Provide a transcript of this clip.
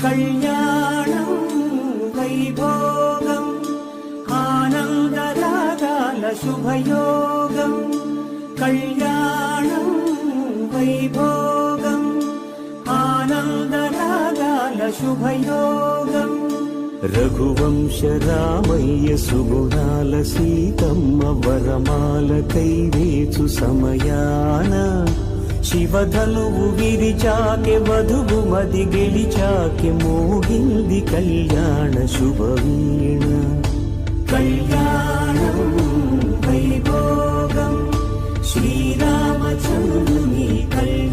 కళ్యాణం వైభోగం ఆనందరాగాల శుభయోగం కళ్యాణం వైభోగం ఆనందరాగాల శుభయోగం రఘువంశ రామయ్య సుగుణాల సీతమ్మ వరమాల కైవేచు సమయాన శివధనువు విరిచాకె వధువు మది గెలిచాకె మోగింది కళ్యాణ శుభవీణ కళ్యాణం వైభోగం శ్రీరామచంద్రుని కళ్యాణం